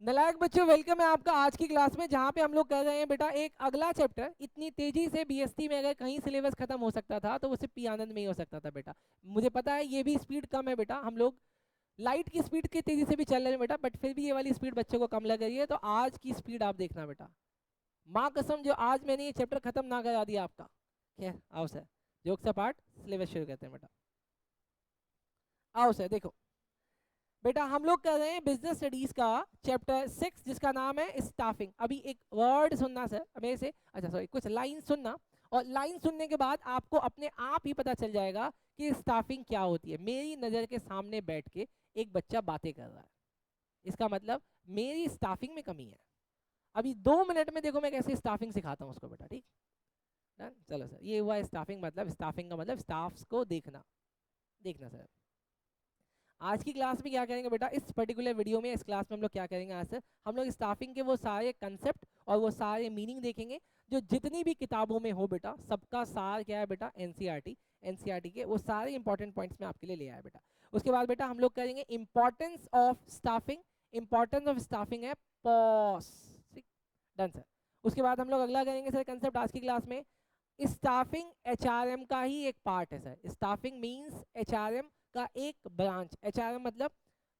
नालायक बच्चों, वेलकम है आपका आज की क्लास में, जहाँ पे हम लोग कर रहे हैं बेटा एक अगला चैप्टर। इतनी तेजी से बीएसटी में अगर कहीं सिलेबस खत्म हो सकता था तो वो सिर्फ पी आनंद में ही हो सकता था बेटा। मुझे पता है ये भी स्पीड कम है बेटा, हम लोग लाइट की स्पीड की तेजी से भी चल रहे हैं बेटा, बट फिर भी ये वाली स्पीड बच्चों को कम लग रही है। तो आज की स्पीड आप देखना बेटा, माँ कसम जो आज मैंने ये चैप्टर खत्म ना करा दिया आपका। क्या आओ सर, जोक से पार्ट सिलेबस शुरू करते हैं बेटा। आओ सर देखो बेटा, हम लोग कर रहे हैं बिजनेस स्टडीज का चैप्टर 6 जिसका नाम है स्टाफिंग। अभी एक वर्ड सुनना सर मेरे से, अच्छा सॉरी कुछ लाइन सुनना, और लाइन सुनने के बाद आपको अपने आप ही पता चल जाएगा कि स्टाफिंग क्या होती है। मेरी नज़र के सामने बैठ के एक बच्चा बातें कर रहा है, इसका मतलब मेरी स्टाफिंग में कमी है। अभी 2 मिनट में देखो मैं कैसे स्टाफिंग सिखाता हूँ उसको बेटा, ठीक है। चलो सर, ये हुआ स्टाफिंग, मतलब स्टाफिंग का मतलब स्टाफ्स को देखना। देखना सर, आज की क्लास में क्या करेंगे बेटा, इस पर्टिकुलर वीडियो में, इस क्लास में हम लोग क्या करेंगे आज से, हम लोग स्टाफिंग के वो सारे कंसेप्ट और वो सारे मीनिंग देखेंगे जो जितनी भी किताबों में हो बेटा। सबका सार क्या है बेटा, एनसीईआरटी के वो सारे इंपॉर्टेंट पॉइंट्स में आपके लिए ले आया बेटा। उसके बाद बेटा हम लोग करेंगे importance of staffing. Importance of staffing है पॉस, ठीक, डन सर। उसके बाद हम लोग अगला करेंगे सर कंसेप्ट आज की क्लास में, स्टाफिंग एचआरएम का ही एक पार्ट है सर। स्टाफिंग मींस एचआरएम का एक ब्रांच। एचआरएम मतलब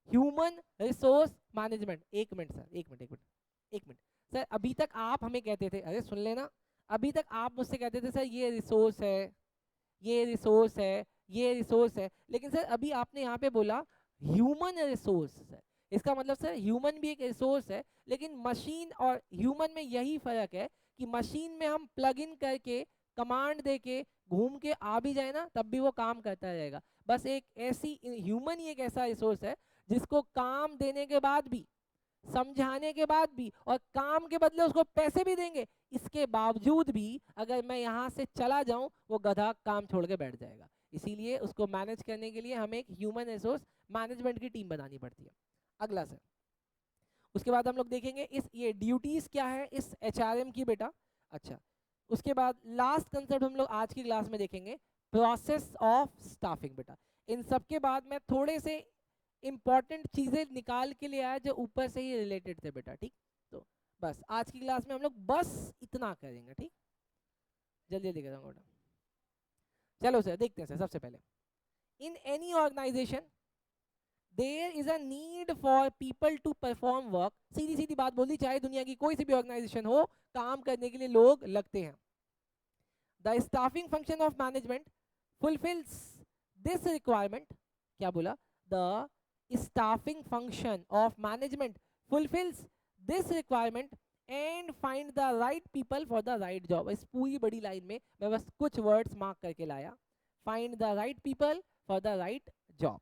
ह्यूमन रिसोर्स मैनेजमेंट। एक मिनट सर, एक मिनट सर, अभी तक आप हमें कहते थे, अरे सुन लेना, अभी तक आप मुझसे कहते थे सर ये रिसोर्स है, ये रिसोर्स है, ये रिसोर्स है, लेकिन सर अभी आपने यहाँ पे बोला ह्यूमन रिसोर्स है। इसका मतलब सर ह्यूमन भी एक रिसोर्स है, लेकिन मशीन और ह्यूमन में यही फर्क है कि मशीन में हम प्लग इन करके कमांड दे के घूम के आ भी जाए ना, तब भी वो काम करता रहेगा। बस एक ऐसी ह्यूमन ही एक ऐसा रिसोर्स है जिसको काम देने के बाद भी, समझाने के बाद भी, और काम के बदले उसको पैसे भी देंगे, इसके बावजूद भी अगर मैं यहाँ से चला जाऊं वो गधा काम छोड़ के बैठ जाएगा। इसीलिए उसको मैनेज करने के लिए हमें एक ह्यूमन रिसोर्स मैनेजमेंट की टीम बनानी पड़ती है। अगला सर, उसके बाद हम लोग देखेंगे इस ये ड्यूटीज क्या है इस एचआरएम की बेटा। अच्छा, उसके बाद लास्ट कंसेप्ट हम लोग आज की क्लास में देखेंगे, प्रोसेस ऑफ स्टाफिंग बेटा। इन सब के बाद मैं थोड़े से इंपॉर्टेंट चीजें निकाल के लिए आया जो ऊपर से ही रिलेटेड थे बेटा, ठीक। तो बस आज की क्लास में हम लोग बस इतना करेंगे, ठीक। जल्दी जल्दी करूँगा बेटा। चलो सर देखते हैं सर, सबसे पहले in any organization there is a need for people to perform work. सीधी सीधी बात बोली, चाहे दुनिया की कोई सी भी ऑर्गेनाइजेशन हो, काम करने के लिए लोग लगते हैं। The staffing function of management fulfils this requirement. क्या बोला, the staffing function of management fulfils this requirement and find the right people for the right job. इस पूरी बड़ी लाइन में मैं बस कुछ वर्ड्स मार्क करके लाया, find the right people for the right job.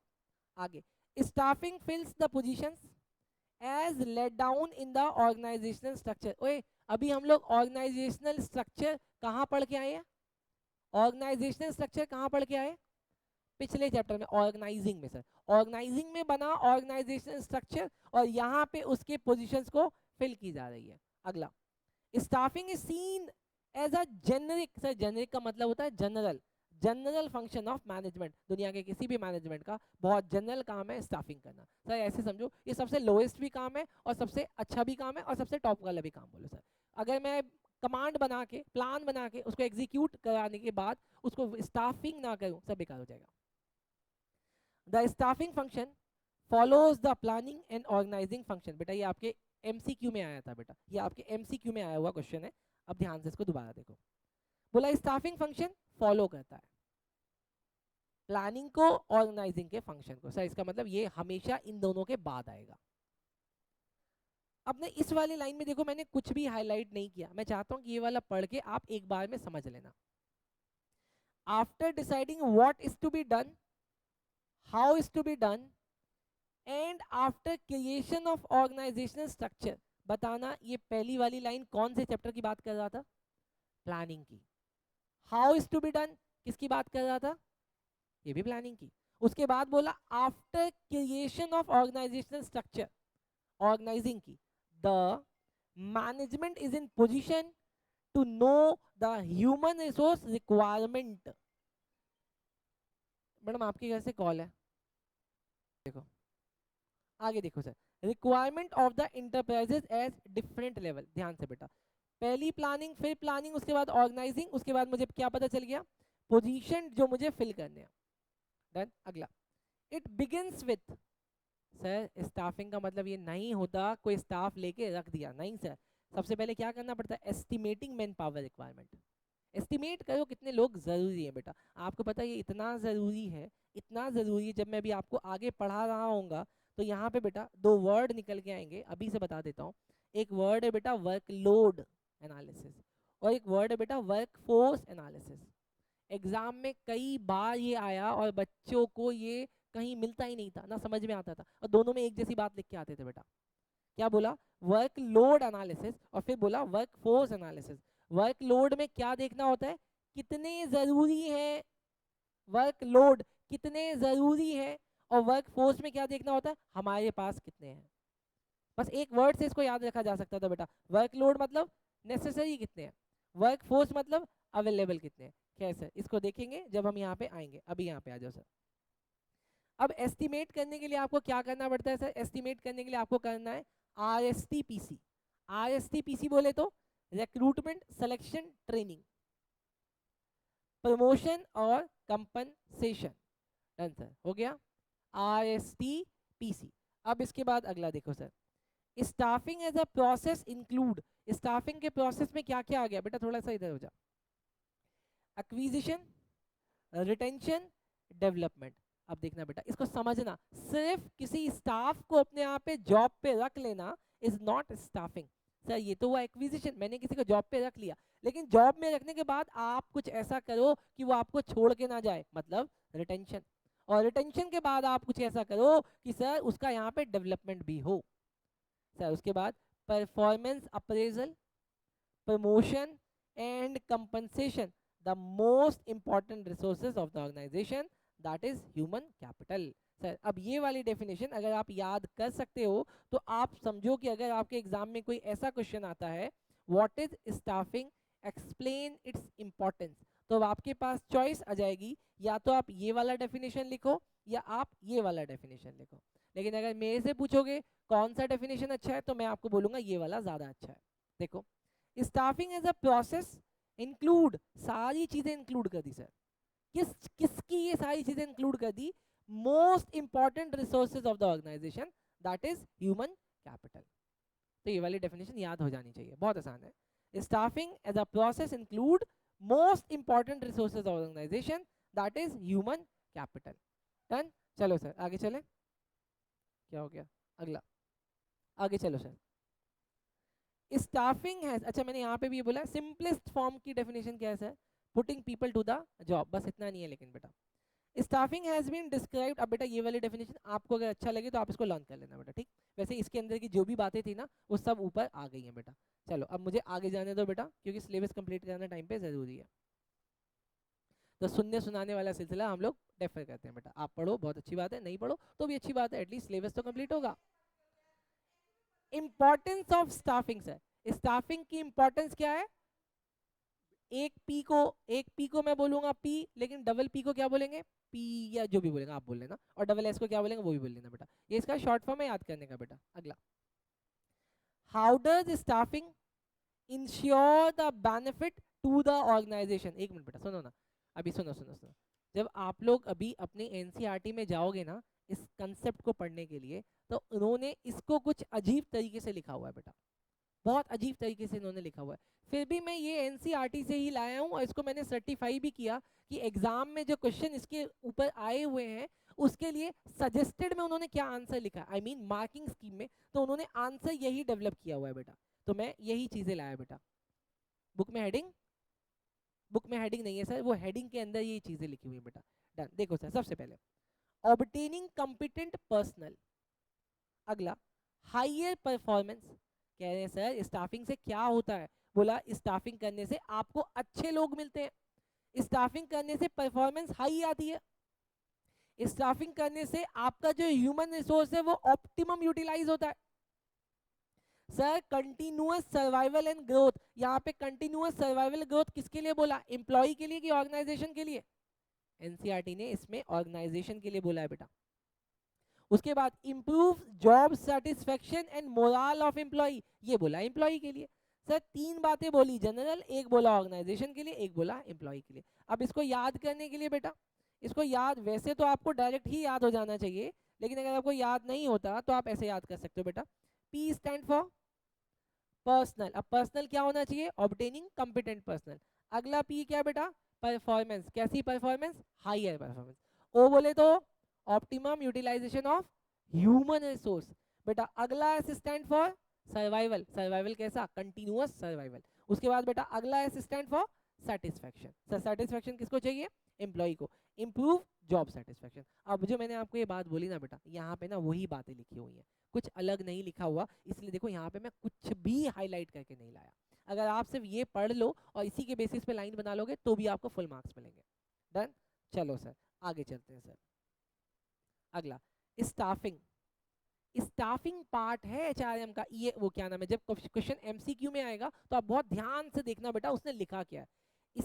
आगे, staffing fills the positions as laid down in the organizational structure. ओए, अभी हम लोग ऑर्गेनाइजेशनल स्ट्रक्चर कहाँ पढ़ के आए हैं, ऑर्गेनाइजेशनल स्ट्रक्चर कहाँ पढ़ के आए, पिछले चैप्टर में ऑर्गेनाइजिंग में सर। ऑर्गेनाइजिंग में बना ऑर्गेनाइजेशनल स्ट्रक्चर, और यहाँ पे उसके पोजीशंस को फिल की जा रही है। अगला, staffing is seen as a generic, sir generic का मतलब होता है general, general function of management. दुनिया के किसी भी मैनेजमेंट का बहुत जनरल काम है स्टाफिंग करना। सर ऐसे समझो ये सबसे लोएस्ट भी काम है और सबसे अच्छा भी काम है और सबसे टॉप वाला भी काम बोलो सर। अगर मैं कमांड बना के प्लान बना के उसको एग्जीक्यूट कराने के बाद उसको स्टाफिंग ना करूं, सब बेकार हो जाएगा। The staffing function follows the planning and organising function. बेटा ये आपके एमसीक्यू में आया था बेटा, ये आपके एमसीक्यू में आया हुआ क्वेश्चन है। अब ध्यान से इसको दोबारा देखो, बोला स्टाफिंग फंक्शन फॉलो करता है प्लानिंग को, ऑर्गेनाइजिंग के फंक्शन को। सर इसका मतलब ये हमेशा इन दोनों के बाद आएगा। अब ने इस वाली लाइन में देखो मैंने कुछ भी हाईलाइट नहीं किया, मैं चाहता हूं कि ये वाला पढ़ के आप एक बार में समझ लेना। After deciding what is to be done, how is to be done, and after creation of organisational structure, बताना ये पहली वाली लाइन कौन से चैप्टर की बात कर रहा था, प्लानिंग की। How is to be done किसकी बात कर रहा था, ये भी प्लानिंग की। उसके बाद बोला after creation of organisational structure, organizing की। The management is in position to know the human resource requirement. Madam आपके घर से कॉल है, देखो आगे देखो sir, requirement of the enterprises as different level. ध्यान से बेटा, पहली प्लानिंग, फिर प्लानिंग, उसके बाद ऑर्गेनाइजिंग, उसके बाद मुझे क्या पता चल गया, पोजीशन जो मुझे फिल करने हैं। डन। अगला, it begins with, sir staffing का मतलब ये नहीं होता कोई स्टाफ लेके रख दिया, नहीं सर। सबसे पहले क्या करना पड़ता है, estimating man power requirement. Estimate करो कितने लोग जरूरी है बेटा। आपको पता है ये इतना जरूरी है, इतना जरूरी है, जब मैं भी आपको आगे पढ़ा रहा हूँगा तो यहाँ पे बेटा दो वर्ड निकल के आएंगे, अभी से बता देता हूँ। एक वर्ड है बेटा वर्कलोड एनालिसिस, और एक वर्ड है बेटा वर्कफोर्स एनालिसिस। एग्जाम में कई बार ये आया और बच्चों को ये कहीं मिलता ही नहीं था, ना समझ में आता था, और दोनों में एक जैसी बात लिख के आते थे बेटा। क्या बोला, वर्कलोड एनालिसिस, और फिर बोला वर्कफोर्स एनालिसिस। वर्कलोड में क्या देखना होता है, कितने जरूरी है, वर्कलोड कितने जरूरी है, और वर्कफोर्स में क्या देखना होता है, हमारे पास कितने हैं। बस एक वर्ड से इसको याद रखा जा सकता था बेटा, वर्कलोड मतलब नेसेसरी कितने हैं, वर्कफोर्स मतलब अवेलेबल कितने हैं। खैर सर इसको देखेंगे जब हम यहाँ पे आएंगे, अभी यहाँ पे आ जाओ सर। अब एस्टिमेट करने के लिए आपको क्या करना पड़ता है सर, एस्टिमेट करने के लिए आपको करना है RSTPC। RSTPC बोले तो रिक्रूटमेंट सिलेक्शन ट्रेनिंग, प्रमोशन और कंपनसेशन। डन सर, हो गया RSTPC। अब इसके बाद अगला देखो sir, staffing as a process include. स्टाफिंग के प्रोसेस में क्या क्या आ गया बेटा, थोड़ा सा इधर हो जा, एक्विजिशन, रिटेंशन, डेवलपमेंट। अब देखना बेटा, इसको समझना, सिर्फ किसी स्टाफ को अपने यहाँ पे जॉब पे रख लेना इज नॉट स्टाफिंग। सर ये तो हुआ एक्विजिशन, मैंने किसी को जॉब पे रख लिया, लेकिन जॉब में रखने के बाद आप कुछ ऐसा करो कि वो आपको छोड़ के ना जाए, मतलब रिटेंशन। और रिटेंशन के बाद आप कुछ ऐसा करो कि सर उसका यहाँ पे डेवलपमेंट भी हो। सर उसके बाद performance appraisal, promotion and compensation, the most important resources of the organization, that is human capital। Sir अब ये वाली डेफिनेशन अगर आप याद कर सकते हो तो आप समझो कि अगर आपके एग्जाम में कोई ऐसा क्वेश्चन आता है, what is staffing, explain its importance, तो अब आपके पास चॉइस आ जाएगी, या तो आप ये वाला डेफिनेशन लिखो या आप ये वाला डेफिनेशन लिखो। लेकिन अगर मेरे से पूछोगे कौन सा डेफिनेशन अच्छा है, तो मैं आपको बोलूंगा ये वाला ज्यादा अच्छा है। देखो, staffing as a process include, सारी चीजें इंक्लूड कर दी सर, किसकी ये सारी चीजें इंक्लूड कर दी, most important resources of the organization, that is human capital. तो ये वाली डेफिनेशन याद हो जानी चाहिए, बहुत आसान है। Staffing as a process include most important resources of organisation, that is human capital. Done. चलो सर आगे चले, क्या हो गया, अगला, आगे चलो सर। स्टाफिंग है, अच्छा मैंने यहाँ पे भी ये बोला, सिंपलेस्ट फॉर्म की डेफिनेशन क्या है sir, putting people to the job, बस इतना नहीं है। लेकिन बेटा स्टाफिंग हैज बीन डिस्क्राइब्ड, अब बेटा ये वाली डेफिनेशन आपको अगर अच्छा लगे तो आप इसको लर्न कर लेना बेटा, ठीक। वैसे इसके अंदर की जो भी बातें थी ना वो सब ऊपर आ गई हैं बेटा। चलो अब मुझे आगे जाने दो बेटा, क्योंकि सिलेबस कंप्लीट करना टाइम पे जरूरी है। तो सुनने सुनाने वाला सिलसिला हम लोग डेफर करते हैं बेटा, आप पढ़ो बहुत अच्छी बात है, नहीं पढ़ो तो भी अच्छी बात है, एटलीस्ट सिलेबस तो कंप्लीट होगा। Importance of staffing sir, staffing की इंपॉर्टेंस क्या है, एक पी को मैं बोलूंगा पी, लेकिन डबल पी को क्या बोलेंगे, पी, या जो भी बोलेंगे आप बोल लेना, और डबल एस को क्या बोलेंगे वो भी बोल लेना बेटा, ये इसका शॉर्ट फॉर्म है याद करने का बेटा। अगला, how does staffing ensure the benefit to the organisation. एक मिनट बेटा सुनो ना, अभी सुनो सुनो सुनो, जब आप लोग अभी अपने एनसीईआरटी में जाओगे ना इस कंसेप्ट को पढ़ने के लिए, तो उन्होंने इसको कुछ अजीब तरीके से लिखा हुआ है बेटा, बहुत अजीब तरीके से इन्होंने लिखा हुआ है। फिर भी मैं ये एनसीईआरटी से ही लाया हूँ और इसको मैंने सर्टिफाई भी किया कि एग्जाम में जो क्वेश्चन इसके ऊपर आए हुए हैं उसके लिए सजेस्टेड में उन्होंने क्या आंसर लिखा है, आई मीन मार्किंग स्कीम में, तो उन्होंने आंसर यही डेवलप किया हुआ है बेटा। तो मैं यही चीजें लाया बेटा। बुक में हेडिंग, बुक में हेडिंग नहीं है सर, वो हेडिंग के अंदर ये चीजें लिखी हुई है बेटा। डन। देखो सर सबसे पहले ऑब्टेनिंग कॉम्पिटेंट पर्सनल। अगला, हायर परफॉर्मेंस, कह रहे हैं सर स्टाफिंग से क्या होता है, बोला स्टाफिंग करने से आपको अच्छे लोग मिलते हैं, स्टाफिंग करने से परफॉर्मेंस हाई आती है, स्टाफिंग करने से आपका जो ह्यूमन रिसोर्स है वो ऑप्टिमम यूटिलाइज होता है। Sir continuous survival and growth, यहाँ पे कंटिन्यूअस सर्वाइवल ग्रोथ किसके लिए बोला, एम्प्लॉय के लिए कि ऑर्गेनाइजेशन के लिए, एनसीईआरटी ने इसमें ऑर्गेनाइजेशन के लिए बोला है बेटा। उसके बाद improve job satisfaction and morale of employee, ये बोला एम्प्लॉय के लिए। सर 3 बातें बोली जनरल, एक बोला ऑर्गेनाइजेशन के लिए, एक बोला एम्प्लॉय के लिए। अब इसको याद करने के लिए बेटा, इसको याद वैसे तो आपको डायरेक्ट ही याद हो जाना चाहिए, लेकिन अगर आपको याद नहीं होता तो आप ऐसे याद कर सकते हो बेटा। P stand for personal. अब पर्सनल क्या होना चाहिए? Obtaining competent personal. अगला P क्या बेटा? परफॉर्मेंस। कैसी परफॉर्मेंस? Higher performance. O बोले तो optimum utilization of human resource. बेटा अगला S stand for survival. Survival कैसा? Continuous survival. उसके बाद बेटा अगला S stand for satisfaction. Sir satisfaction किसको चाहिए? एम्प्लॉय को। Improve job satisfaction. अब जो मैंने आपको ये बात बोली ना बेटा, यहाँ पे ना वही बातें लिखी हुई हैं, कुछ अलग नहीं लिखा हुआ, इसलिए देखो यहाँ पे मैं कुछ भी हाईलाइट करके नहीं लाया। अगर आप सिर्फ ये पढ़ लो और इसी के बेसिस पे लाइन बना लोगे तो भी आपको फुल मार्क्स मिलेंगे। डन। चलो सर आगे चलते हैं सर। अगला स्टाफिंग। स्टाफिंग पार्ट है एचआरएम का। ये वो क्या नाम है, जब क्वेश्चन एमसीक्यू में आएगा तो आप बहुत ध्यान से देखना बेटा उसने लिखा क्या है।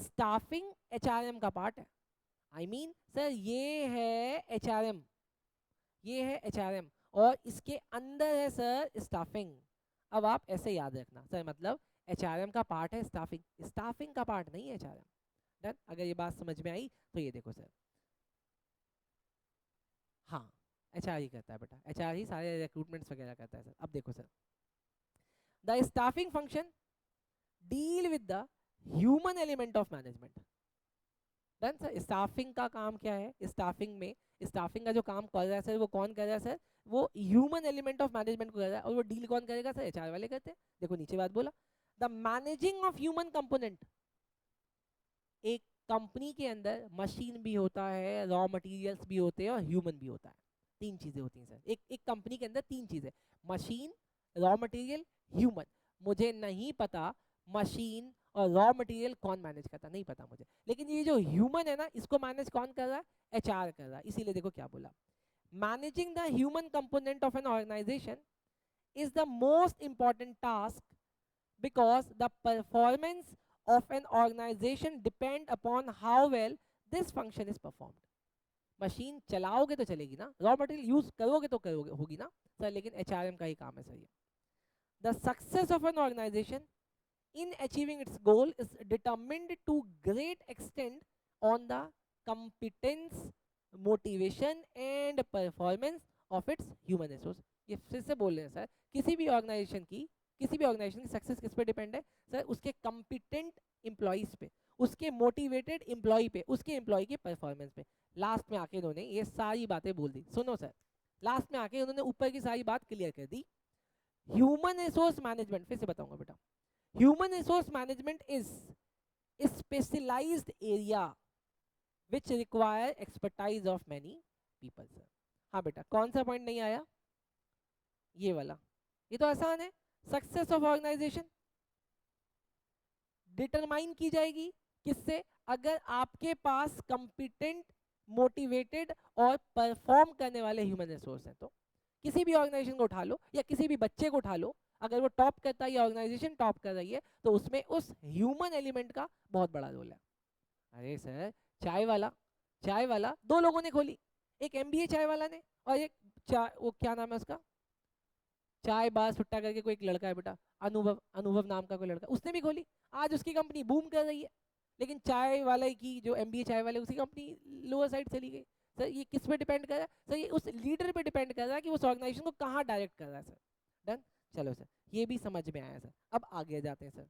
स्टाफिंग एचआरएम का पार्ट है। आई मीन सर ये है एचआरएम, ये है एचआरएम और इसके अंदर है सर स्टाफिंग। अब आप ऐसे याद रखना सर, मतलब एचआरएम का पार्ट है स्टाफिंग, स्टाफिंग का पार्ट नहीं है एचआरएम। डन। अगर ये बात समझ में आई तो ये देखो सर, हाँ एचआर ही करता है बेटा, एचआर ही सारे रिक्रूटमेंट्स वगैरह करता है सर। अब देखो sir, the staffing function deal with the human element of management. Done sir. Staffing का काम क्या है? स्टाफिंग में स्टाफिंग का जो काम कर रहा है सर वो कौन कर रहा है सर? वो ह्यूमन एलिमेंट ऑफ मैनेजमेंट को कर रहा है। और वो डील कौन करेगा सर? एचआर वाले करते हैं। देखो नीचे बात बोला, the managing of human component. एक कंपनी के अंदर मशीन भी होता है, रॉ मटेरियल्स भी होते हैं और ह्यूमन भी होता है। 3 चीजें होती हैं सर। एक कंपनी के अंदर 3 चीजें, मशीन, रॉ मटेरियल, ह्यूमन। मुझे नहीं पता मशीन और रॉ मटेरियल कौन मैनेज करता, नहीं पता मुझे, लेकिन ये जो ह्यूमन है ना इसको मैनेज कौन कर रहा है? एचआर कर रहा है। इसीलिए देखो क्या बोला, managing the human component of an organisation is the most important task because the performance of an organization depend upon how well this function is performed. Machine चलाओगे तो चलेगी ना, रॉ मटेरियल यूज करोगे तो करोगे होगी ना सर, लेकिन एचआरएम का ही काम है सर ये। The success of an organisation in achieving its goal is determined to great extent on the competence, motivation and performance of its human resource. ये फिर से बोल रहे हैं सर, किसी भी ऑर्गेनाइजेशन की सक्सेस किस पे डिपेंड है सर? उसके कॉम्पिटेंट एम्प्लॉइज पे, उसके मोटिवेटेड एम्प्लॉय पे, उसके एम्प्लॉय के परफॉर्मेंस पे। लास्ट में आके उन्होंने ये सारी बातें बोल दी, सुनो सर, लास्ट में आके उन्होंने ऊपर की सारी बात क्लियर कर दी। ह्यूमन रिसोर्स मैनेजमेंट, फिर से बताऊंगा बेटा, human resource management is a specialized area which require expertise of many people sir। हाँ बेटा कौन सा पॉइंट नहीं आया? ये वाला, ये तो आसान है। सक्सेस ऑफ ऑर्गेनाइजेशन डिटरमाइन की जाएगी किससे? अगर आपके पास कंपिटेंट, मोटिवेटेड और परफॉर्म करने वाले ह्यूमन रिसोर्स हैं तो। किसी भी ऑर्गेनाइजेशन को उठा लो या किसी भी बच्चे को उठा लो, अगर वो टॉप करता है या ऑर्गेनाइजेशन टॉप कर रही है तो उसमें उस ह्यूमन एलिमेंट का बहुत बड़ा रोल है। अरे सर चाय वाला 2 लोगों ने खोली, एक एमबीए चाय वाला ने और एक चाय, वो क्या नाम है उसका, चाय बार सुट्टा करके कोई एक लड़का है बेटा, अनुभव नाम का कोई लड़का, उसने भी खोली। आज उसकी कंपनी बूम कर रही है, लेकिन चाय वाले की जो एमबीए चाय वाले उसकी कंपनी लोअर साइड चली गई। सर ये किस पे डिपेंड कर रहा है सर? ये उस लीडर पे डिपेंड कर रहा है कि उस ऑर्गेनाइजेशन को कहाँ डायरेक्ट कर रहा है सर। डन। चलो सर ये भी समझ में आया सर। अब आगे जाते हैं सर।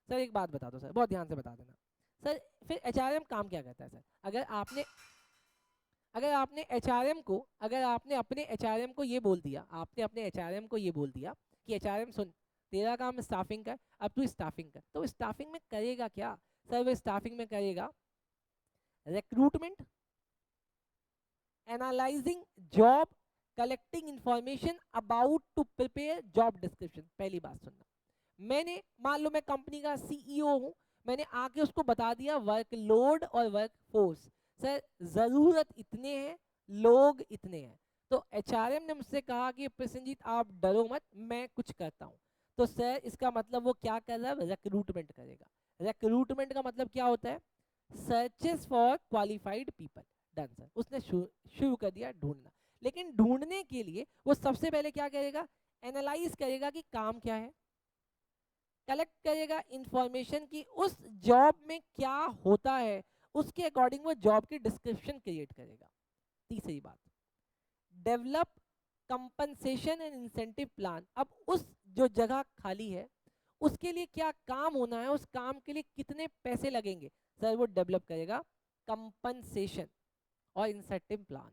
सर एक बात बता दो सर, बहुत ध्यान से बता देना सर, फिर एचआरएम काम क्या करता है सर? अगर आपने अपने एचआरएम को ये बोल दिया, आपने अपने एचआरएम को ये बोल दिया कि एचआरएम सुन तेरा काम स्टाफिंग का, अब तू स्टाफिंग कर, तो स्टाफिंग में करेगा क्या सर? वो स्टाफिंग में करेगा recruitment, analysing job, collecting information about to prepare job description. पहली बात सुनना, मैंने मान लो मैं कंपनी का सीईओ हूं, मैंने आके उसको बता दिया वर्कलोड और वर्क फोर्स, सर जरूरत इतने हैं, लोग इतने हैं, तो एचआरएम ने मुझसे कहा कि प्रसन्नजीत आप डरो मत, मैं कुछ करता हूं। तो सर इसका मतलब वो क्या कर रहा है? रिक्रूटमेंट करेगा। रिक्रूटमेंट का मतलब क्या होता है? Searches for qualified people. Done sir, उसने शुरू कर दिया ढूंढना। लेकिन ढूंढने के लिए वो सबसे पहले क्या करेगा, एनालाइज करेगा कि काम क्या है, कलेक्ट करेगा इंफॉर्मेशन की उस जॉब में क्या होता है, उसके अकॉर्डिंग वो जॉब की डिस्क्रिप्शन क्रिएट करेगा। तीसरी बात, develop compensation and incentive plan. अब उस जो जगह खाली है उसके लिए क्या काम होना है, उस काम के लिए कितने पैसे लगेंगे सर, वो डेवलप करेगा कंपनसेशन और इंसेंटिव प्लान।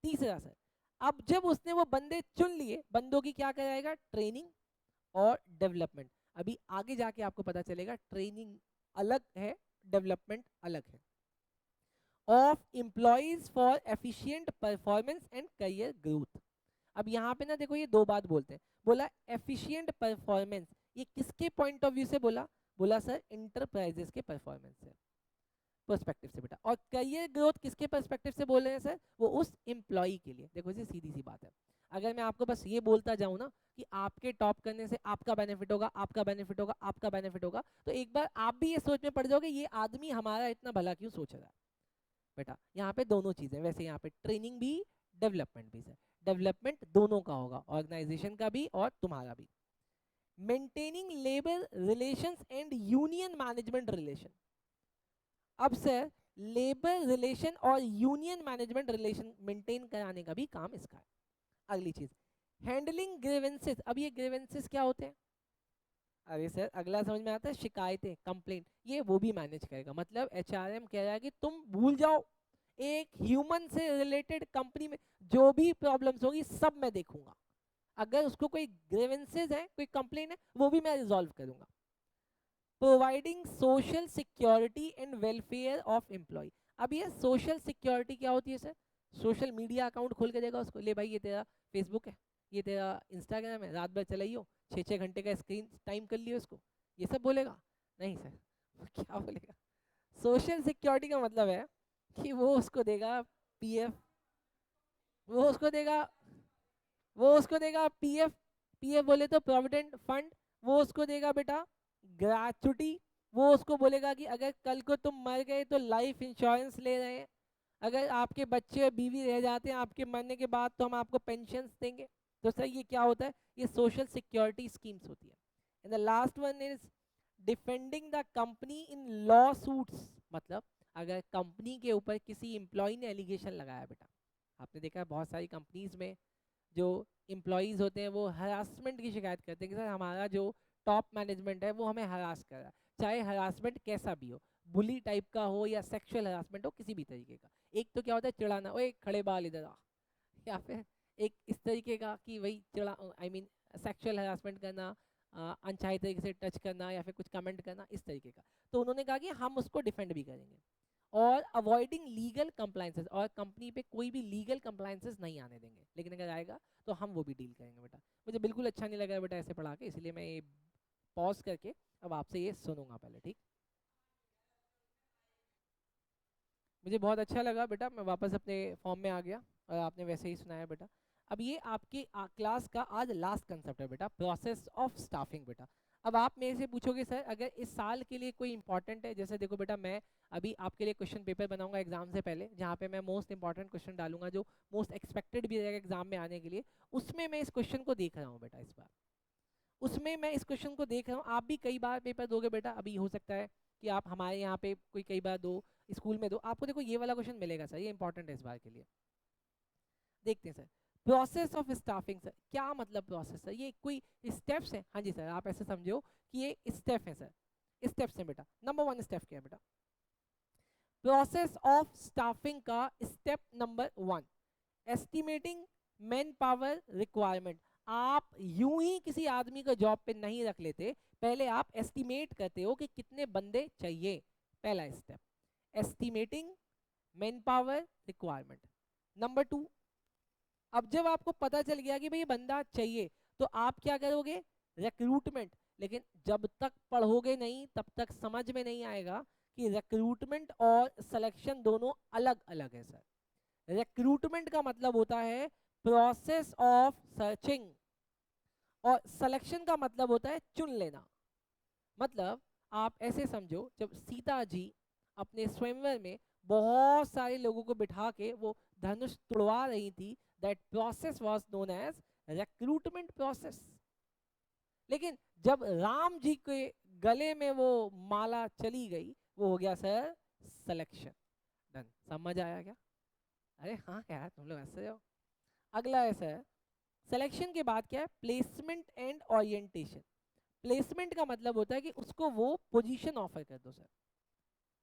तीसरा सर, अब जब उसने वो बंदे चुन लिए, बंदों की क्या कराएगा, ट्रेनिंग और डेवलपमेंट। अभी आगे जाके आपको पता चलेगा ट्रेनिंग अलग है, डेवलपमेंट अलग है। Of employees for efficient performance and career growth. अब यहाँ पे ना देखो ये दो बात बोलते हैं, बोला एफिशिएंट परफॉर्मेंस, ये किसके पॉइंट ऑफ व्यू से बोला, बोला सर इंटरप्राइजेस के परफॉर्मेंस से, पर्सपेक्टिव से बेटा। और करियर ग्रोथ किसके पर्सपेक्टिव से बोल रहे हैं सर, वो उस एम्प्लॉई के लिए। देखो ये सीधी सी बात है, अगर मैं आपको बस ये बोलता जाऊं ना कि आपके टॉप करने से आपका बेनिफिट होगा, आपका बेनिफिट होगा, आपका बेनिफिट होगा, तो एक बार आप भी ये सोच में पड़ जाओगे ये आदमी हमारा इतना भला क्यों सोच रहा है। बेटा यहाँ पे दोनों चीजें, वैसे यहाँ पे ट्रेनिंग भी डेवलपमेंट भी सर, डेवलपमेंट दोनों का होगा, ऑर्गेनाइजेशन का भी और तुम्हारा भी। Maintaining labour relations and union management relation. अब सर लेबर रिलेशन और यूनियन मैनेजमेंट रिलेशन मेंटेन कराने का भी काम इसका है। अगली चीज, हैंडलिंग ग्रीवेंसेस। अब ये ग्रीवेंसेस क्या होते हैं, अरे सर अगला समझ में आता है, शिकायतें, कंप्लेंट, ये वो भी मैनेज करेगा। मतलब एचआरएम कह रहा है कि तुम भूल जाओ, एक ह्यूमन से रिलेटेड कंपनी में जो भी प्रॉब्लम्स होगी सब मैं देखूंगा, अगर उसको कोई ग्रीवेंसेस है, कोई कंप्लेंट है, वो भी मैं रिजॉल्व करूंगा। Providing social security and welfare of employee. अब ये सोशल सिक्योरिटी क्या होती है सर, सोशल मीडिया अकाउंट खोल के देगा उसको, ले भाई ये तेरा फेसबुक है, ये तेरा इंस्टाग्राम है, रात भर चलाइयो, 6-6 घंटे का स्क्रीन टाइम कर लियो उसको, ये सब बोलेगा? नहीं सर, क्या बोलेगा, सोशल सिक्योरिटी का मतलब है कि वो उसको देगा पीएफ, वो उसको देगा वो उसको देगा पीएफ, पीएफ बोले तो प्रोविडेंट फंड, वो उसको देगा बेटा ग्रेचुटी, वो उसको बोलेगा कि अगर कल को तुम मर गए तो लाइफ इंश्योरेंस ले रहे हैं, अगर आपके बच्चे और बीवी रह जाते हैं आपके मरने के बाद तो हम आपको पेंशन देंगे। तो सर ये क्या होता है, ये सोशल सिक्योरिटी स्कीम्स होती है। And the last one is defending the company in law suits. मतलब अगर कंपनी के ऊपर किसी एम्प्लॉय ने एलिगेशन लगाया बेटा, आपने देखा है बहुत सारी कंपनीज में जो एम्प्लॉयज़ होते हैं वो हरासमेंट की शिकायत करते हैं कि सर हमारा जो टॉप मैनेजमेंट है वो हमें हरास कर रहा है, चाहे हरासमेंट कैसा भी हो, बुली टाइप का हो या सेक्सुअल हरासमेंट हो, किसी भी तरीके का। एक तो क्या होता है चिढ़ाना, ओए खड़े बाल इधर आ, या फिर एक इस तरीके का कि वही चिढ़ा, आई मीन सेक्सुअल हरासमेंट करना, अनचाहे तरीके से टच करना या फिर कुछ कमेंट करना, इस तरीके का। तो उन्होंने कहा कि हम उसको डिफेंड भी करेंगे। और अवॉइडिंग लीगल कंप्लाइंसेस, और कंपनी पे कोई भी लीगल कंप्लाइंसेस नहीं आने देंगे, लेकिन अगर आएगा तो हम वो भी डील करेंगे बेटा। मुझे बिल्कुल अच्छा नहीं लगा बेटा ऐसे पढ़ा के, इसलिए मैं ये पॉज करके अब आपसे ये सुनूंगा पहले, ठीक। मुझे बहुत अच्छा लगा बेटा, मैं वापस अपने फॉर्म में आ गया और आपने वैसे ही सुनाया बेटा। अब ये आपकी क्लास का आज लास्ट कंसेप्ट है बेटा, प्रोसेस ऑफ स्टाफिंग बेटा। अब आप मेरे से पूछोगे सर अगर इस साल के लिए कोई इंपॉर्टेंट है, जैसे देखो बेटा मैं अभी आपके लिए क्वेश्चन पेपर बनाऊंगा एग्जाम से पहले, जहाँ पे मैं मोस्ट इंपॉर्टेंट क्वेश्चन डालूंगा जो मोस्ट एक्सपेक्टेड भी रहेगा एग्जाम में आने के लिए, उसमें मैं इस क्वेश्चन को देख रहा हूँ बेटा इस बार, उसमें मैं इस क्वेश्चन को देख रहा हूँ। आप भी कई बार पेपर दोगे बेटा, अभी हो सकता है कि आप हमारे यहाँ पे कोई कई बार दो, स्कूल में दो, आपको देखो ये वाला क्वेश्चन मिलेगा सर, ये इंपॉर्टेंट है इस बार के लिए। देखते हैं sir, process of staffing sir, क्या मतलब प्रोसेस सर, ये कोई स्टेप्स हैं? हाँ जी सर, आप ऐसे समझो कि ये स्टेप है सर, स्टेप्स हैं बेटा। नंबर 1 स्टेप क्या है बेटा, प्रोसेस ऑफ स्टाफिंग का step number 1, estimating man power requirement. आप यूं ही किसी आदमी को जॉब पे नहीं रख लेते, पहले आप एस्टिमेट करते हो कि कितने बंदे चाहिए, पहला step estimating man power requirement. Number 2, अब जब आपको पता चल गया कि भाई बंदा चाहिए, तो आप क्या करोगे, रिक्रूटमेंट। लेकिन जब तक पढ़ोगे नहीं तब तक समझ में नहीं आएगा कि रिक्रूटमेंट और सिलेक्शन दोनों अलग अलग है सर। रिक्रूटमेंट का मतलब होता है प्रोसेस ऑफ सर्चिंग, और सिलेक्शन का मतलब होता है चुन लेना। मतलब आप ऐसे समझो, जब सीता जी अपने स्वयंवर में बहुत सारे लोगों को बिठा के वो धनुष तुड़वा रही थी, that process was known as recruitment process. लेकिन जब राम जी के गले में वो माला चली गई, वो हो गया सर सिलेक्शन। डन, समझ आया क्या? अरे हाँ यार, तुम लोग हंस रहे हो। अगला है सर, सिलेक्शन के बाद क्या है? Placement and orientation. प्लेसमेंट का मतलब होता है कि उसको वो पोजीशन ऑफर कर दो सर।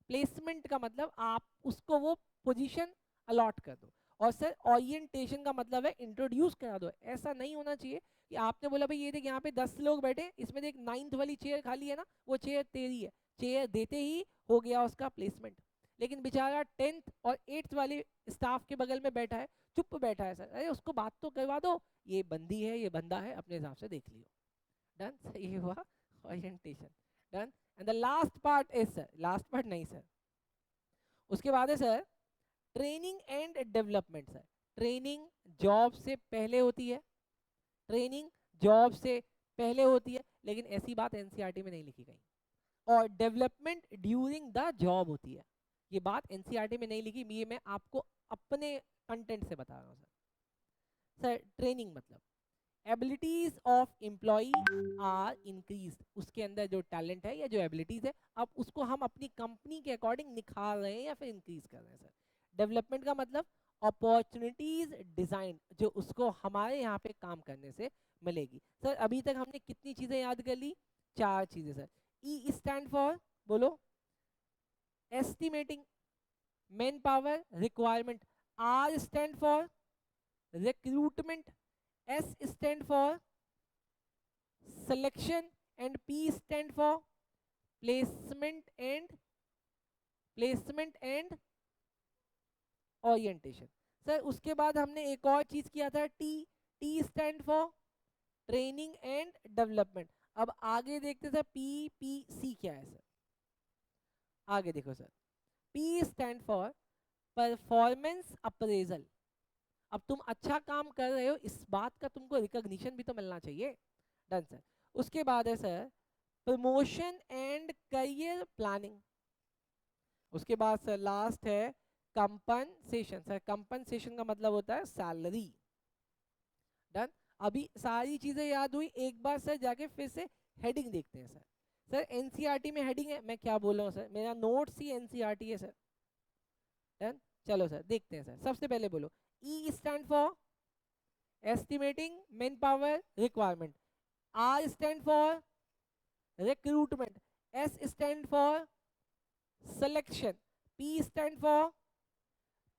प्लेसमेंट का मतलब आप उसको वो पोजीशन अलॉट कर दो। और सर ओरिएंटेशन का मतलब है इंट्रोड्यूस करा दो। ऐसा नहीं होना चाहिए कि आपने बोला भाई ये देख यहाँ पे 10 लोग बैठे, इसमें देख 9th वाली चेयर खाली है ना, वो चेयर तेरी है। चेयर देते ही हो गया उसका प्लेसमेंट। लेकिन बेचारा 10th और 8th वाले स्टाफ के बगल में बैठा है, चुप बैठा है सर, अरे उसको बात तो करवा दो, ये बंदी है ये बंदा है, अपने हिसाब से देख लियो। डन, ये हुआ orientation. Done. And the last part is sir, last part नहीं सर, उसके बाद है sir training and development. Sir training job से पहले होती है, ट्रेनिंग जॉब से पहले होती है, लेकिन ऐसी बात एनसीईआरटी में नहीं लिखी गई। और डेवलपमेंट ड्यूरिंग द जॉब होती है, ये बात एनसीईआरटी में नहीं लिखी, ये मैं आपको अपने कंटेंट से बता रहा हूँ सर। सर ट्रेनिंग मतलब abilities of employee are increase, उसके अंदर जो टैलेंट है या जो एबिलिटीज है, अब उसको हम अपनी कंपनी के अकॉर्डिंग निखार रहे हैं या फिर इंक्रीज कर रहे हैं सर। डेवलपमेंट का मतलब अपॉर्चुनिटीज डिजाइन, जो उसको हमारे यहाँ पे काम करने से मिलेगी। सर अभी तक हमने कितनी चीजें याद कर ली? 4 चीजें सर। ई स्टैंड फॉर, बोलो, estimating man power requirement. R stand for recruitment. S stand for selection, and P stand for placement and orientation। Sir उसके बाद हमने एक और चीज किया था, T. T stand for training and development. अब आगे देखते सर PPC क्या है सर। आगे देखो sir, P stand for performance appraisal. अब तुम अच्छा काम कर रहे हो, इस बात का तुमको रिकॉग्निशन भी तो मिलना चाहिए। Done sir. उसके बाद है sir promotion and career planning. उसके बाद सर लास्ट है कंपनसेशन। सर कंपनसेशन का मतलब होता है सैलरी। डन। अभी सारी चीजें याद हुई, एक बार सर जाके फिर से हेडिंग देखते हैं सर। सर एनसीईआरटी में हेडिंग है, मैं क्या बोल रहा हूँ सर, मेरा नोट्स ही एनसीईआरटी है सर। डन। चलो सर देखते हैं सर, सबसे पहले बोलो, E stand for estimating man power requirement. R stand for recruitment. S stand for selection. P stand for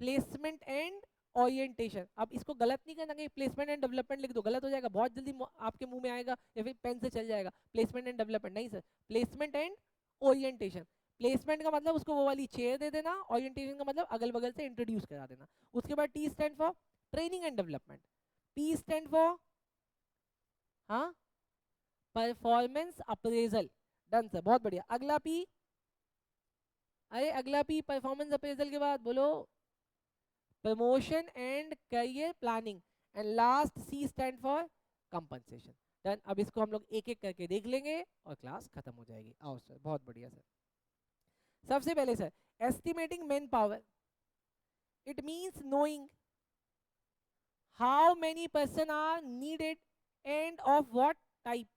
placement and orientation. अब इसको गलत नहीं करना, कि प्लेसमेंट एंड डेवलपमेंट लिख दो, गलत हो जाएगा, बहुत जल्दी आपके मुंह में आएगा या फिर पेन से चल जाएगा प्लेसमेंट एंड डेवलपमेंट। नहीं sir, placement and orientation. Placement का मतलब उसको वो वाली चेयर दे देना, ओरिएंटेशन का मतलब अगल बगल से इंट्रोड्यूस करा देना। उसके बाद T stand for training and development. P stand for, हाँ, परफॉर्मेंस अप्रेजल। डन सर, बहुत बढ़िया। अगला पी, अरे अगला पी परफॉर्मेंस अप्रेजल के बाद बोलो promotion and career planning. And last C stand for compensation. Done. अब इसको हम लोग एक एक करके देख लेंगे और क्लास खत्म हो जाएगी। आओ सर, बहुत बढ़िया सर। सबसे पहले sir estimating manpower, it means knowing how many person are needed and of what type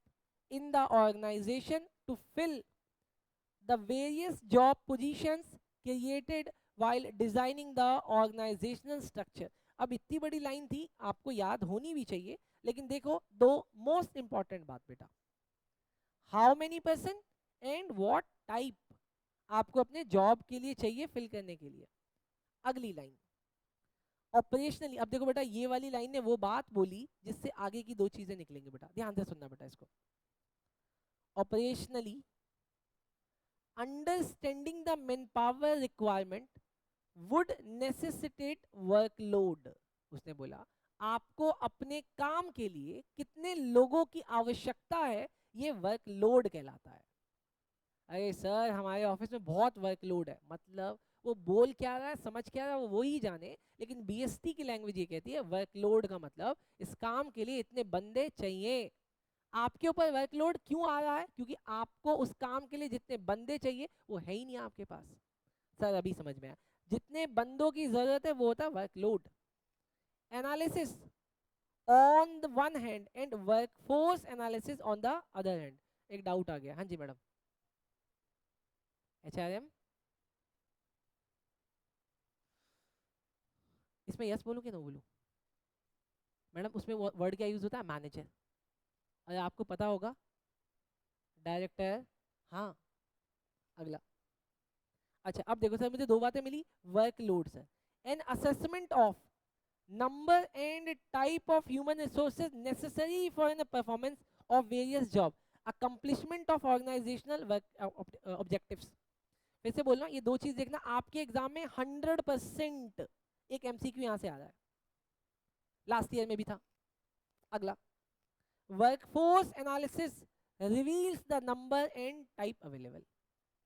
in the organization to fill the various job positions created while designing the organizational structure। अब इतनी बड़ी line थी, आपको याद होनी भी चाहिए, लेकिन देखो दो मोस्ट इंपॉर्टेंट बात बेटा, how many person and what type आपको अपने जॉब के लिए चाहिए फिल करने के लिए। अगली लाइन ऑपरेशनली। अब देखो बेटा, ये वाली लाइन ने वो बात बोली जिससे आगे की दो चीजें निकलेंगे बेटा, ध्यान से सुनना बेटा इसको। Operationally understanding the man power requirement would necessitate workload. उसने बोला आपको अपने काम के लिए कितने लोगों की आवश्यकता है, ये वर्कलोड कहलाता है। अरे सर हमारे ऑफिस में बहुत वर्कलोड है, मतलब वो बोल क्या रहा है, समझ क्या रहा है, वो ही जाने, लेकिन बीएसटी की लैंग्वेज ये कहती है वर्कलोड का मतलब इस काम के लिए इतने बंदे चाहिए। आपके ऊपर वर्कलोड क्यों आ रहा है? क्योंकि आपको उस काम के लिए जितने बंदे चाहिए वो है ही नहीं आपके पास। सर अभी समझ में आया, जितने बंदों की जरूरत है वो होता है workload. Analysis on the one hand and workforce analysis on the other hand. एक डाउट आ गया, हाँ जी मैडम, HRM इसमें यस बोलूं कि नो बोलूं? मैडम उसमें वर्ड क्या यूज होता है? मैनेजर। अरे आपको पता होगा, डायरेक्टर, हाँ। अगला, अच्छा अब देखो सर, मुझे दो बातें मिली। Workload sir, an assessment of number and type of human resources necessary for the performance of various job, accomplishment of organizational work objectives। फिर से बोल रहा हूँ, ये दो चीज देखना आपके एग्जाम में 100% एक MCQ यहाँ से आ रहा है, लास्ट ईयर में भी था। अगला, workforce analysis reveals the number and type available,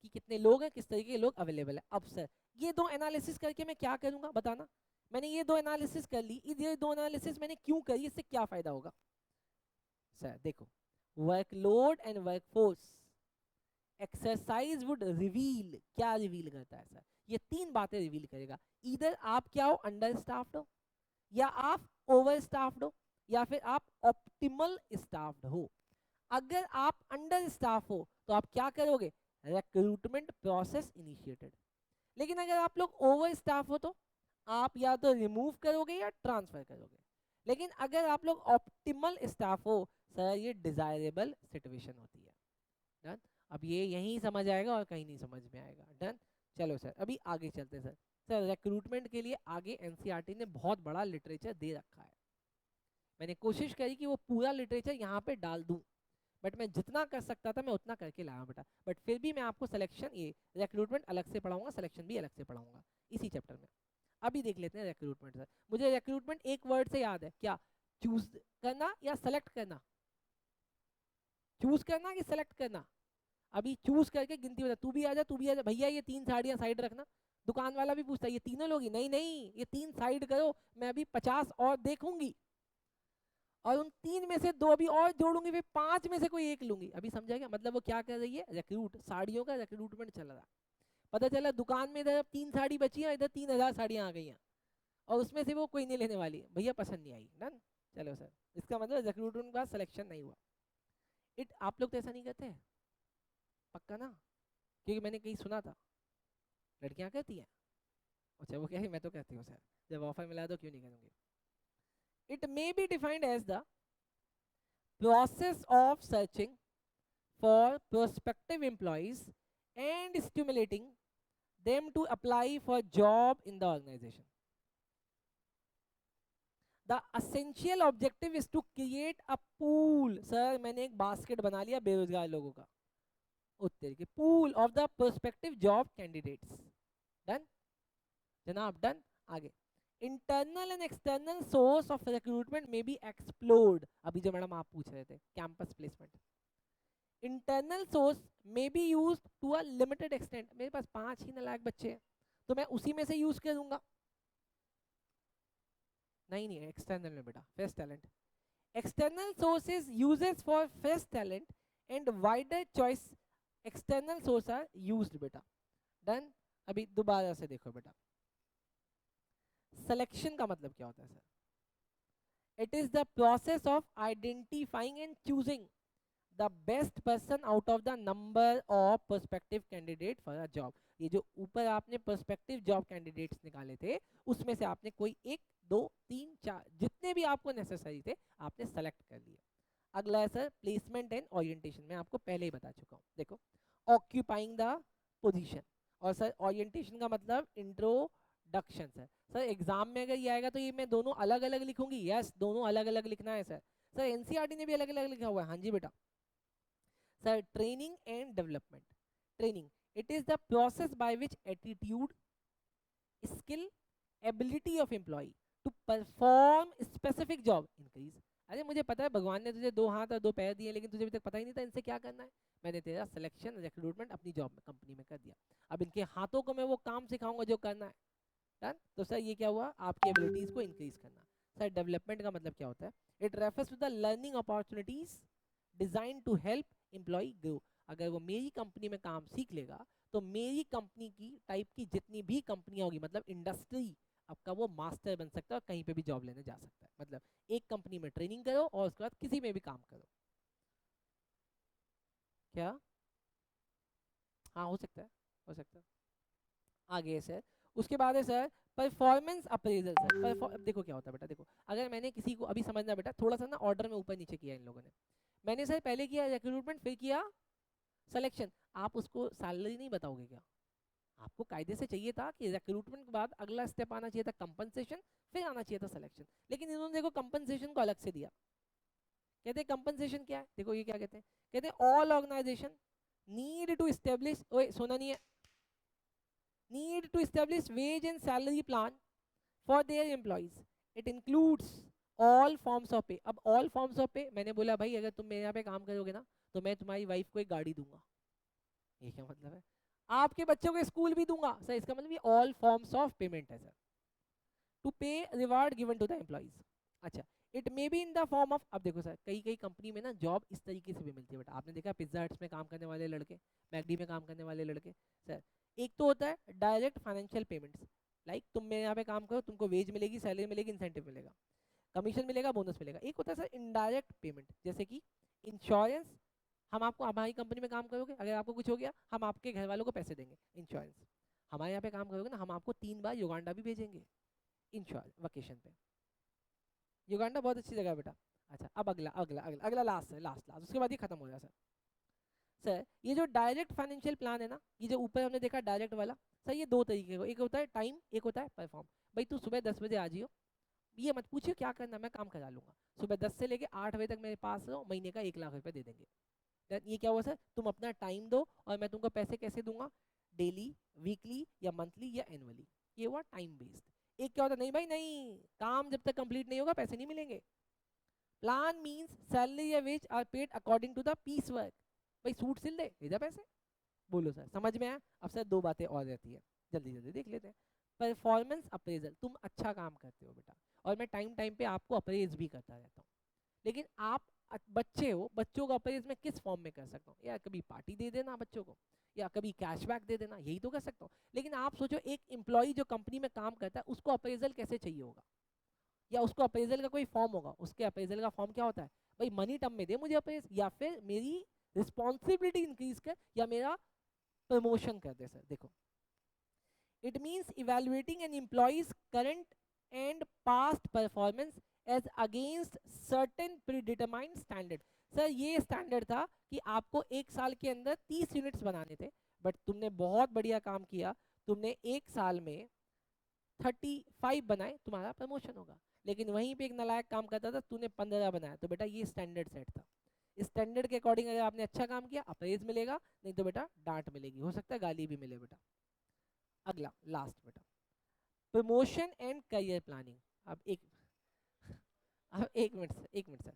कि कितने लोग हैं, किस तरीके के लोग अवेलेबल है। अब सर ये दो एनालिसिस करके मैं क्या करूंगा बताना? मैंने ये दो एनालिसिस कर ली, ये दो एनालिसिस मैंने क्यों करी, इससे क्या फायदा होगा? सर देखो, workload and workforce exercise would reveal, क्या रिवील करता है सर? ये तीन बातें रिवील करेगा। इधर आप क्या हो, अंडर स्टाफ्ड हो, या आप ओवर स्टाफ्ड हो, या फिर आप ऑप्टिमल स्टाफ्ड हो। अगर आप अंडर स्टाफ हो तो आप क्या करोगे? Recruitment process initiated. लेकिन अगर आप लोग ओवर स्टाफ हो तो आप या तो रिमूव करोगे या ट्रांसफर करोगे। लेकिन अगर आप लोग ऑप्टिमल स्टाफ हो सर, ये डिजायरेबल सिचुएशन होती है। डन? अब ये यहीं समझ आएगा और कहीं नहीं समझ में आएगा। डन? चलो सर अभी आगे चलते सर। सर रिक्रूटमेंट के लिए आगे एनसीईआरटी ने बहुत बड़ा लिटरेचर दे रखा है। मैंने कोशिश करी कि वो पूरा लिटरेचर यहाँ पे डाल दूं, बट मैं जितना कर सकता था मैं उतना करके लाया बेटा। बट फिर भी मैं आपको सिलेक्शन, ये रिक्रूटमेंट अलग से पढ़ाऊंगा, सिलेक्शन भी अलग से पढ़ाऊंगा इसी चैप्टर में। अभी देख लेते हैं रिक्रूटमेंट सर। मुझे रिक्रूटमेंट एक वर्ड से याद है, क्या? चूज करना या सेलेक्ट करना? चूज करना कि सेलेक्ट करना? अभी चूज करके गिनती बता, तू भी आ जा, तू भी आ जा, भैया ये तीन साड़ियां साइड रखना। दुकान वाला भी पूछता है ये तीनों लोगी? नहीं नहीं, ये तीन साइड करो, मैं अभी 50 और देखूंगी, और उन तीन में से दो अभी और जोड़ूंगी, फिर पांच में से कोई एक लूंगी। अभी समझा क्या मतलब? वो क्या कर रही है? रिक्रूट, साड़ियों का रिक्रूटमेंट चल रहा है। पता चला दुकान में इधर 3 साड़ी बची है, इधर 3000 साड़ियां आ गई हैं, और उसमें से वो कोई नहीं लेने वाली, भैया पसंद नहीं आई। डन? चलो सर, इसका मतलब रिक्रूटमेंट का सिलेक्शन नहीं हुआ। इट आप लोग तो ऐसा नहीं करते? पक्का ना? क्योंकि मैंने कहीं सुना था लड़कियां कहती हैं। अच्छा वो क्या है, मैं तो कहती हूँ सर, जब ऑफर मिला तो क्यों नहीं करूंगी। It may be defined as the process of searching for prospective employees and stimulating them to apply for job in the organization. The essential objective is to create a pool. Sir मैंने एक basket बना लिया बेरोजगार लोगों का, उत्तर के pool of the prospective job candidates. Done जनाब? Done? आगे, internal and external source of recruitment में बी एक्सप्लोर्ड। अभी जो मैडम आप पूछ रहे थे कैंपस प्लेसमेंट, इंटरनल सोर्स में be use to a limited extent. मेरे पास 5 ही नालायक बच्चे हैं तो मैं उसी में से यूज करूंगा? नहीं नहीं, एक्सटर्नल में बेटा fresh talent. External sources uses for fresh talent and wider choice external source are used बेटा। डन? अभी दोबारा से देखो बेटा, सिलेक्शन का मतलब क्या होता है sir? It is the process of identifying and choosing the best person out of the number of perspective candidate for a job. ये जो ऊपर आपने पर्सपेक्टिव जॉब कैंडिडेट्स निकाले थे, उसमें से आपने कोई एक, दो, तीन, चार, जितने भी आपको नेसेसरी थे आपने सेलेक्ट कर लिए। अगला है सर प्लेसमेंट एंड ओरिएंटेशन। मैं आपको पहले ही बता चुका हूँ, देखो, ऑक्यूपाइंग द पोजीशन, और सर ओरिएंटेशन का मतलब इंट्रोडक्शन। सर एग्जाम में अगर ये आएगा तो ये मैं दोनों अलग अलग लिखूंगी? यस, दोनों अलग अलग लिखना है सर। सर एनसीईआरटी ने भी अलग अलग लिखा हुआ है। हाँ जी बेटा। Sir training and development. Training, it is the process by which attitude, skill, ability of employee to perform specific job increase. अरे मुझे पता है भगवान ने तुझे 2 हाथ और 2 पैर दिए, लेकिन तुझे अभी तक पता ही नहीं था इनसे क्या करना है। मैंने तेरा सिलेक्शन रिक्रूटमेंट अपनी जॉब में, कंपनी में कर दिया। अब इनके हाथों को मैं वो काम सिखाऊंगा जो करना है। डन? तो सर ये क्या हुआ? आपकी एबिलिटीज को इंक्रीज करना। सर डेवलपमेंट का मतलब क्या होता है? It refers to the learning opportunities design to help employee grow. अगर वो मेरी कंपनी में काम सीख लेगा तो मेरी कंपनी की टाइप की जितनी भी कंपनियां होगी, मतलब इंडस्ट्री आपका वो मास्टर बन सकता है और कहीं पे भी जॉब लेने जा सकता है। मतलब एक कंपनी में ट्रेनिंग करो और उसके बाद किसी में भी काम करो। क्या? हाँ हो सकता है, हो सकता है। आगे है सर, उसके बाद है सर परफॉर्मेंस अप्रेजल। सर अब देखो क्या होता है बेटा, देखो अगर मैंने किसी को, अभी समझना बेटा थोड़ा सा ना ऑर्डर में ऊपर नीचे किया इन लोगों ने। मैंने सर पहले किया रिक्रूटमेंट, फिर किया सिलेक्शन। आप उसको सैलरी नहीं बताओगे क्या? आपको कायदे से चाहिए था कि रिक्रूटमेंट के बाद अगला स्टेप आना चाहिए था कंपनसेशन, फिर आना चाहिए था सिलेक्शन। लेकिन इन्होंने देखो कंपनसेशन को अलग से दिया। कहते हैं कंपनसेशन क्या है, देखो ये क्या कहते हैं, कहते हैं all organisation need to establish, ओए सोना नहीं है, need to establish wage and salary plan for their employees. It includes all forms of pay. अब all forms of pay मैंने बोला भाई अगर तुम मेरे यहाँ पे काम करोगे ना तो मैं तुम्हारी वाइफ को एक गाड़ी दूंगा। ये क्या मतलब है? आपके बच्चों को स्कूल भी दूंगा सर, इसका मतलब ये ऑल फॉर्म्स ऑफ पेमेंट है sir. To pay reward given to the employees. अच्छा, it may be in the form of, अब देखो सर कई कई कंपनी में ना जॉब इस तरीके से भी मिलती है बेटा। आपने देखा पिज्जा हट्स में काम करने वाले लड़के, मैकडी में काम करने वाले लड़के सर। एक तो होता है डायरेक्ट फाइनेंशियल पेमेंट्स, लाइक तुम मेरे यहाँ पे काम करो, तुमको वेज मिलेगी, सैलरी मिलेगी, इंसेंटिव मिलेगा, कमीशन मिलेगा, बोनस मिलेगा। एक होता है सर इनडायरेक्ट पेमेंट, जैसे कि इंश्योरेंस। हम आपको, हमारी कंपनी में काम करोगे, अगर आपको कुछ हो गया हम आपके घर वालों को पैसे देंगे, इंश्योरेंस। हमारे यहाँ पे काम करोगे ना, हम आपको 3 बार युगांडा भी भेजेंगे इंश्योरेंस वकेशन पे। युगांडा बहुत अच्छी जगह है बेटा। अच्छा अब अगला अगला अगला अगला लास्ट है, लास्ट लास्ट, उसके बाद ये खत्म हो जाए सर। सर ये जो डायरेक्ट फाइनेंशियल प्लान है ना, ये जो ऊपर हमने देखा डायरेक्ट वाला, सर ये दो तरीके का, एक होता है टाइम, एक होता है परफॉर्म। भाई तू सुबह 10 बजे आ जियो, ये मत पूछिए क्या करना, मैं काम करा लूंगा। सुबह 10 से लेके 8 बजे तक मेरे पास रहो, महीने का 1 लाख रुपए दे देंगे। ये क्या हुआ सर, तुम अपना टाइम दो और मैं तुमको पैसे कैसे दूंगा, डेली, वीकली या मंथली या एनुअली। ये हुआ टाइम बेस्ड। एक क्या होता, नहीं भाई नहीं, काम जब तक कंप्लीट नहीं होगा पैसे नहीं मिलेंगे। प्लान मींस सैलरी या wage are paid according to the piece work. भाई सूट सिल दे, भेजा पैसे। बोलो सर समझ में आया? अब सर दो बातें और रहती है, जल्दी जल्दी देख लेते हैं। परफॉर्मेंस अप्रेजल, तुम अच्छा काम करते हो बेटा और मैं टाइम टाइम पे आपको अप्रेज भी करता रहता हूँ, लेकिन आप बच्चे हो, बच्चों को अप्रेज मैं किस फॉर्म में कर सकता हूँ? या कभी पार्टी दे देना बच्चों को, या कभी कैशबैक दे देना, यही तो कर सकता हूँ। लेकिन आप सोचो एक एम्प्लॉय जो कंपनी में काम करता है उसको अप्रेजल कैसे चाहिए होगा, या उसको अप्रेजल का कोई फॉर्म होगा, उसके अप्रेजल का फॉर्म क्या होता है, भाई मनी टर्म में दे मुझे अप्रेज, या फिर मेरी रिस्पॉन्सिबिलिटी इंक्रीज कर, या मेरा प्रमोशन कर दे। सर देखो, it means evaluating an employees current and past performance as against certain predetermined standard. Sir ये स्टैंडर्ड था कि आपको 1 साल के अंदर 30 यूनिट्स बनाने थे, बट तुमने बहुत बढ़िया काम किया, तुमने 1 साल में 35 बनाए, तुम्हारा प्रमोशन होगा। लेकिन वहीं पे एक नालायक काम करता था, तूने 15 बनाया, तो बेटा ये स्टैंडर्ड सेट था। स्टैंडर्ड के अकॉर्डिंग अगर आपने अच्छा काम किया अप्रेज मिलेगा, नहीं तो बेटा डांट मिलेगी, हो सकता है गाली भी मिले बेटा। अगला लास्ट बेटा, प्रमोशन एंड करियर प्लानिंग। अब एक मिनट सर, एक मिनट सर।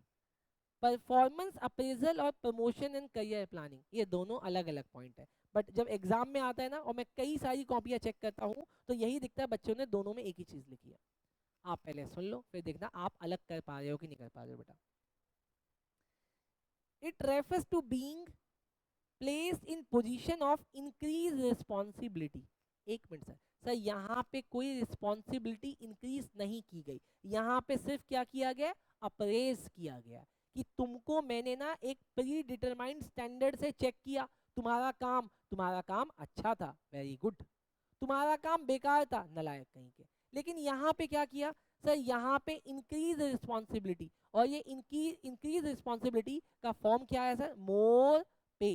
परफॉर्मेंस अप्रेजल और प्रमोशन एंड करियर प्लानिंग ये दोनों अलग अलग पॉइंट है, बट जब एग्जाम में आता है ना और मैं कई सारी कॉपियां चेक करता हूँ तो यही दिखता है बच्चों ने दोनों में एक ही चीज लिखी है। आप पहले सुन लो फिर देखना आप अलग कर पा रहे हो कि नहीं कर पा रहे हो बेटा। It refers to being placed in position of increase responsibility. एक मिनट सर, सर यहाँ पे कोई रिस्पॉन्सिबिलिटी इंक्रीज नहीं की गई, यहाँ पे सिर्फ क्या किया गया, अप्रेज किया गया कि तुमको मैंने ना एक प्री डिटरमाइंड स्टैंडर्ड से चेक किया, तुम्हारा काम अच्छा था, वेरी गुड, तुम्हारा काम बेकार था, नलायक कहीं के। लेकिन यहाँ पे क्या किया सर, यहाँ पे इंक्रीज रिस्पॉन्सिबिलिटी, और ये इंक्रीज रिस्पॉन्सिबिलिटी का फॉर्म क्या है सर, मोर पे,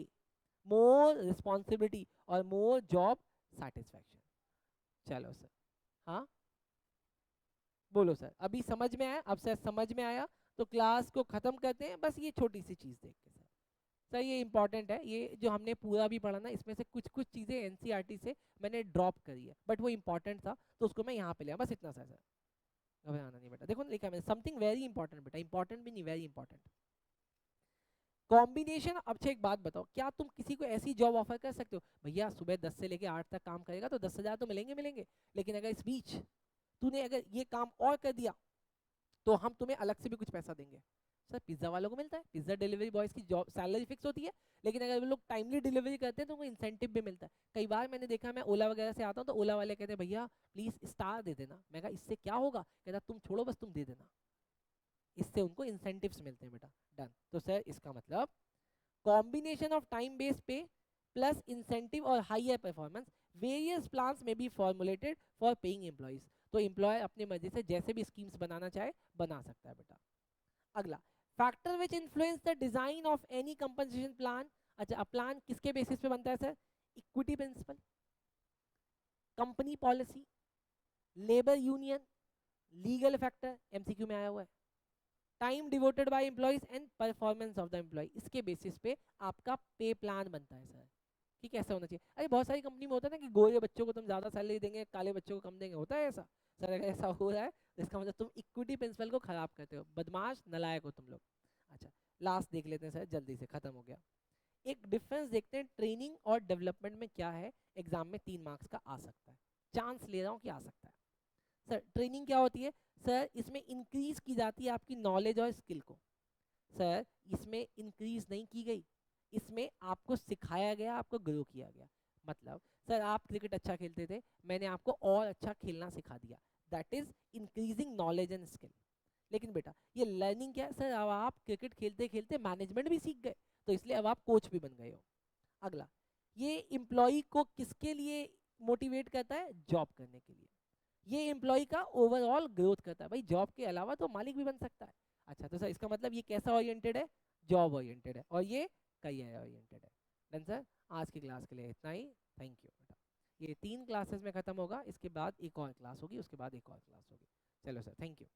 मोर रिस्पॉन्सिबिलिटी और मोर जॉब सेटिस्फैक्शन। चलो सर, हाँ बोलो सर, अभी समझ में आया? अब सर समझ में आया तो क्लास को खत्म करते हैं, बस ये छोटी सी चीज देख के सर। सर ये इंपॉर्टेंट है, ये जो हमने पूरा भी पढ़ा ना इसमें से कुछ कुछ चीजें एनसीईआरटी से मैंने ड्रॉप करी है, बट वो इंपॉर्टेंट था तो उसको मैं यहाँ पे लिया, बस इतना सा सर। घबराना नहीं बेटा, देखो ना लिखा मैंने समथिंग वेरी इंपॉर्टेंट बेटा, इंपॉर्टेंट भी नहीं वेरी इंपॉर्टेंट। कॉम्बिनेशन। अच्छा एक बात बताओ, क्या तुम किसी को ऐसी जॉब ऑफर कर सकते हो, भैया सुबह 10 से लेके 8 तक काम करेगा तो 10,000 तो मिलेंगे मिलेंगे, लेकिन अगर इस बीच तूने अगर ये काम और कर दिया तो हम तुम्हें अलग से भी कुछ पैसा देंगे। सर पिज्ज़ा वालों को मिलता है, पिज्ज़ा डिलीवरी बॉयज़ की जॉब सैलरी फिक्स होती है, लेकिन अगर वो लोग टाइमली डिलीवरी करते हैं तो उनको इंसेंटिव भी मिलता है। कई बार मैंने देखा, मैं ओला वगैरह से आता हूँ तो ओला वाले कहते हैं भैया प्लीज़ स्टार दे देना। मैं कहा इससे क्या होगा? कहता तुम छोड़ो बस तुम दे देना। इससे उनको इंसेंटिव्स मिलते हैं बेटा। डन। तो सर इसका मतलब कॉम्बिनेशन ऑफ टाइम बेस्ड पे प्लस इंसेंटिव और हायर परफॉर्मेंस, वेरियस प्लान्स में B formulated for paying employees. तो एम्प्लॉयर अपनी मर्जी से जैसे भी स्कीम्स बनाना चाहे बना सकता है बेटा। अगला, factor which influence the design of any compensation plan. अच्छा, प्लान किसके बेसिस पे बनता है sir? Equity principle, company policy, labour union, legal factor, MCQ में आया हुआ है, time devoted by employees and performance of the employee. इसके बेसिस पे आपका पे प्लान बनता है सर कि कैसा होना चाहिए। अरे बहुत सारी कंपनी में होता है ना कि गोरे बच्चों को तुम ज्यादा सैलरी देंगे, काले बच्चों को कम देंगे, होता है ऐसा? सर अगर ऐसा हो रहा है तो इसका मतलब तुम इक्विटी प्रिंसिपल को खराब करते हो, बदमाश नलायक हो तुम लोग। अच्छा, लास्ट देख लेते हैं सर, जल्दी से खत्म हो गया। एक डिफरेंस देखते हैं ट्रेनिंग और डेवलपमेंट में क्या है, एग्जाम में 3 मार्क्स का आ सकता है, चांस ले रहा हूँ कि आ सकता है। सर ट्रेनिंग क्या होती है? सर इसमें इंक्रीज की जाती है आपकी नॉलेज और स्किल को। सर इसमें इंक्रीज नहीं की गई, इसमें आपको सिखाया गया, आपको ग्रो किया गया। मतलब सर आप क्रिकेट अच्छा खेलते थे, मैंने आपको और अच्छा खेलना सिखा दिया, that is increasing knowledge and skill. लेकिन बेटा ये लर्निंग क्या है सर? अब आप क्रिकेट खेलते खेलते मैनेजमेंट भी सीख गए, तो इसलिए अब आप कोच भी बन गए हो। अगला, ये एम्प्लॉय को किसके लिए मोटिवेट करता है? जॉब करने के लिए। ये एम्प्लॉय का ओवरऑल ग्रोथ करता है, भाई जॉब के अलावा तो मालिक भी बन सकता है। अच्छा, तो सर इसका मतलब ये कैसा ओरिएंटेड है? जॉब ओरिएंटेड है, और ये करियर ओरिएंटेड है। डन सर, आज की क्लास के लिए इतना ही। थैंक यू बेटा। ये 3 क्लासेस में खत्म होगा, इसके बाद एक और क्लास होगी, उसके बाद एक और क्लास होगी। चलो सर, थैंक यू।